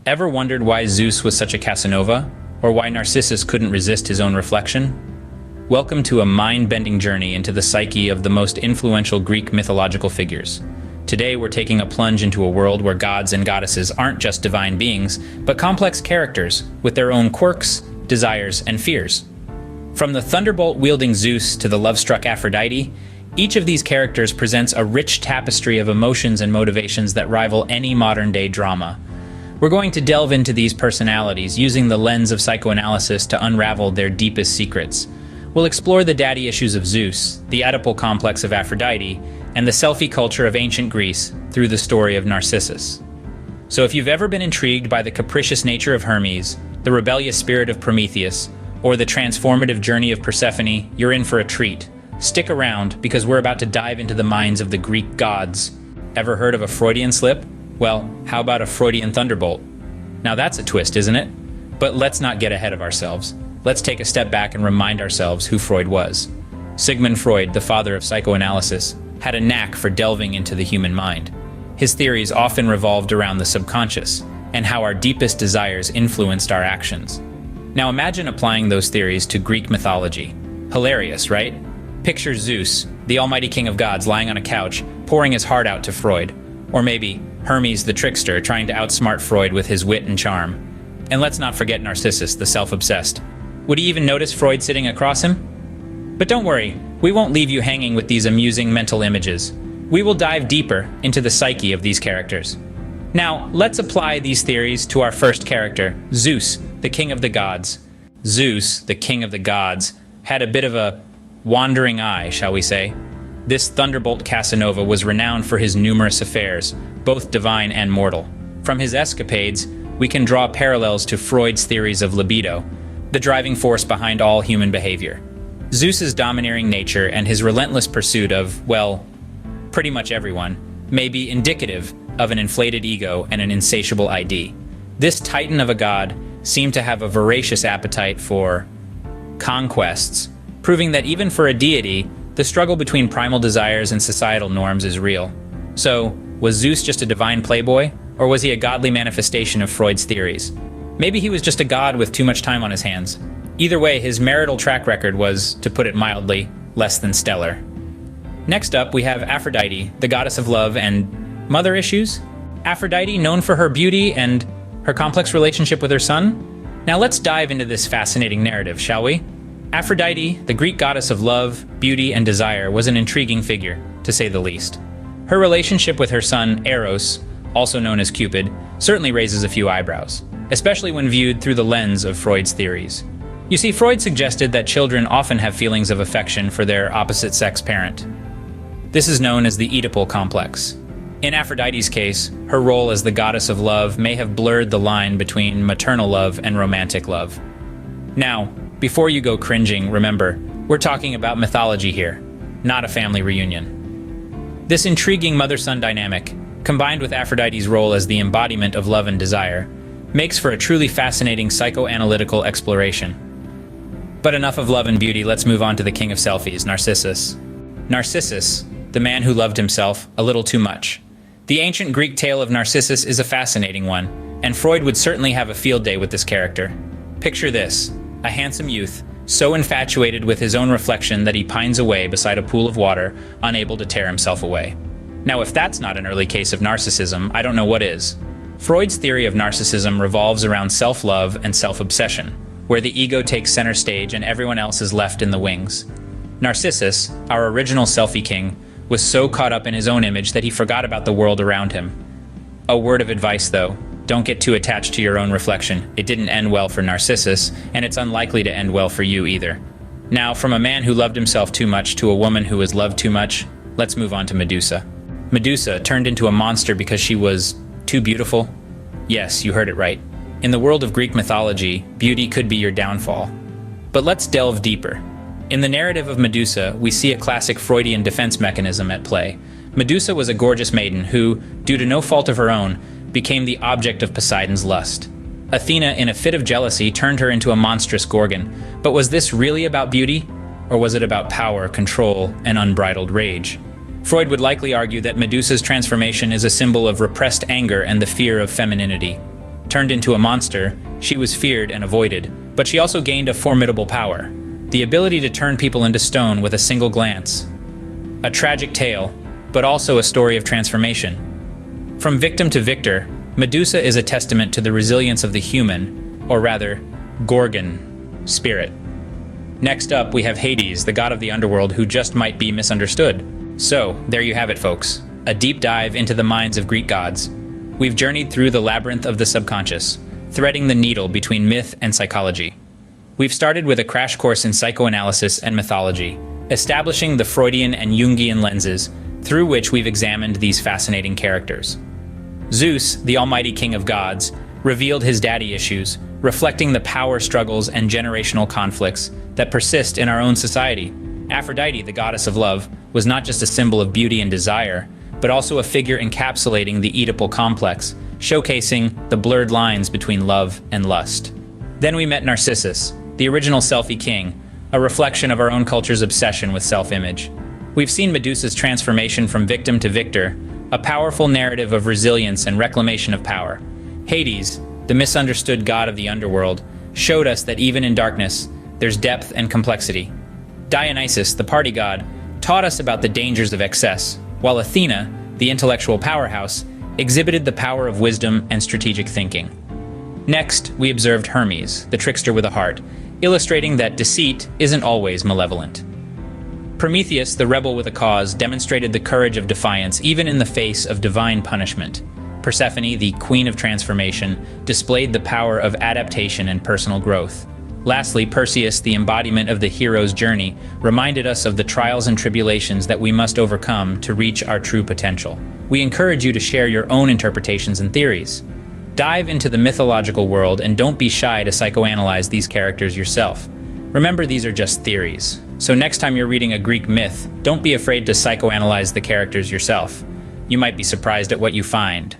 Ever wondered why Zeus was such a Casanova? Or why Narcissus couldn't resist his own reflection? Welcome to a mind-bending journey into the psyche of the most influential Greek mythological figures. Today we're taking a plunge into a world where gods and goddesses aren't just divine beings, but complex characters with their own quirks, desires, and fears. From the thunderbolt-wielding Zeus to the love-struck Aphrodite, each of these characters presents a rich tapestry of emotions and motivations that rival any modern-day drama. We're going to delve into these personalities using the lens of psychoanalysis to unravel their deepest secrets. We'll explore the daddy issues of Zeus, the Oedipal complex of Aphrodite, and the selfie culture of ancient Greece through the story of Narcissus. So if you've ever been intrigued by the capricious nature of Hermes, the rebellious spirit of Prometheus, or the transformative journey of Persephone, you're in for a treat. Stick around, because we're about to dive into the minds of the Greek gods. Ever heard of a Freudian slip? Well, how about a Freudian thunderbolt? Now that's a twist, isn't it? But let's not get ahead of ourselves. Let's take a step back and remind ourselves who Freud was. Sigmund Freud, the father of psychoanalysis, had a knack for delving into the human mind. His theories often revolved around the subconscious and how our deepest desires influenced our actions. Now imagine applying those theories to Greek mythology. Hilarious, right? Picture Zeus, the almighty king of gods, lying on a couch, pouring his heart out to Freud. Or maybe Hermes the trickster, trying to outsmart Freud with his wit and charm. And let's not forget Narcissus, the self-obsessed. Would he even notice Freud sitting across him? But don't worry, we won't leave you hanging with these amusing mental images. We will dive deeper into the psyche of these characters. Now, let's apply these theories to our first character, Zeus, the king of the gods. Zeus, the king of the gods, had a bit of a wandering eye, shall we say. This thunderbolt Casanova was renowned for his numerous affairs, both divine and mortal. From his escapades, we can draw parallels to Freud's theories of libido, the driving force behind all human behavior. Zeus's domineering nature and his relentless pursuit of, well, pretty much everyone, may be indicative of an inflated ego and an insatiable ID. This titan of a god seemed to have a voracious appetite for conquests, proving that even for a deity, the struggle between primal desires and societal norms is real. So, was Zeus just a divine playboy, or was he a godly manifestation of Freud's theories? Maybe he was just a god with too much time on his hands. Either way, his marital track record was, to put it mildly, less than stellar. Next up, we have Aphrodite, the goddess of love and mother issues. Aphrodite, known for her beauty and her complex relationship with her son. Now let's dive into this fascinating narrative, shall we? Aphrodite, the Greek goddess of love, beauty, and desire, was an intriguing figure, to say the least. Her relationship with her son, Eros, also known as Cupid, certainly raises a few eyebrows, especially when viewed through the lens of Freud's theories. You see, Freud suggested that children often have feelings of affection for their opposite-sex parent. This is known as the Oedipal complex. In Aphrodite's case, her role as the goddess of love may have blurred the line between maternal love and romantic love. Now, before you go cringing, remember, we're talking about mythology here, not a family reunion. This intriguing mother-son dynamic, combined with Aphrodite's role as the embodiment of love and desire, makes for a truly fascinating psychoanalytical exploration. But enough of love and beauty, let's move on to the king of selfies, Narcissus. Narcissus, the man who loved himself a little too much. The ancient Greek tale of Narcissus is a fascinating one, and Freud would certainly have a field day with this character. Picture this, a handsome youth, so infatuated with his own reflection that he pines away beside a pool of water, unable to tear himself away. Now, if that's not an early case of narcissism, I don't know what is. Freud's theory of narcissism revolves around self-love and self-obsession, where the ego takes center stage and everyone else is left in the wings. Narcissus, our original selfie king, was so caught up in his own image that he forgot about the world around him. A word of advice, though. Don't get too attached to your own reflection. It didn't end well for Narcissus, and it's unlikely to end well for you either. Now, from a man who loved himself too much to a woman who was loved too much, let's move on to Medusa. Medusa turned into a monster because she was too beautiful? Yes, you heard it right. In the world of Greek mythology, beauty could be your downfall. But let's delve deeper. In the narrative of Medusa, we see a classic Freudian defense mechanism at play. Medusa was a gorgeous maiden who, due to no fault of her own, became the object of Poseidon's lust. Athena, in a fit of jealousy, turned her into a monstrous gorgon. But was this really about beauty? Or was it about power, control, and unbridled rage? Freud would likely argue that Medusa's transformation is a symbol of repressed anger and the fear of femininity. Turned into a monster, she was feared and avoided, but she also gained a formidable power, the ability to turn people into stone with a single glance. A tragic tale, but also a story of transformation. From victim to victor, Medusa is a testament to the resilience of the human, or rather, Gorgon, spirit. Next up, we have Hades, the god of the underworld who just might be misunderstood. So, there you have it, folks. A deep dive into the minds of Greek gods. We've journeyed through the labyrinth of the subconscious, threading the needle between myth and psychology. We've started with a crash course in psychoanalysis and mythology, establishing the Freudian and Jungian lenses through which we've examined these fascinating characters. Zeus, the almighty king of gods, revealed his daddy issues, reflecting the power struggles and generational conflicts that persist in our own society. Aphrodite, the goddess of love, was not just a symbol of beauty and desire, but also a figure encapsulating the Oedipal complex, showcasing the blurred lines between love and lust. Then we met Narcissus, the original selfie king, a reflection of our own culture's obsession with self-image. We've seen Medusa's transformation from victim to victor, a powerful narrative of resilience and reclamation of power. Hades, the misunderstood god of the underworld, showed us that even in darkness, there's depth and complexity. Dionysus, the party god, taught us about the dangers of excess, while Athena, the intellectual powerhouse, exhibited the power of wisdom and strategic thinking. Next, we observed Hermes, the trickster with a heart, illustrating that deceit isn't always malevolent. Prometheus, the rebel with a cause, demonstrated the courage of defiance even in the face of divine punishment. Persephone, the queen of transformation, displayed the power of adaptation and personal growth. Lastly, Perseus, the embodiment of the hero's journey, reminded us of the trials and tribulations that we must overcome to reach our true potential. We encourage you to share your own interpretations and theories. Dive into the mythological world and don't be shy to psychoanalyze these characters yourself. Remember, these are just theories. So next time you're reading a Greek myth, don't be afraid to psychoanalyze the characters yourself. You might be surprised at what you find.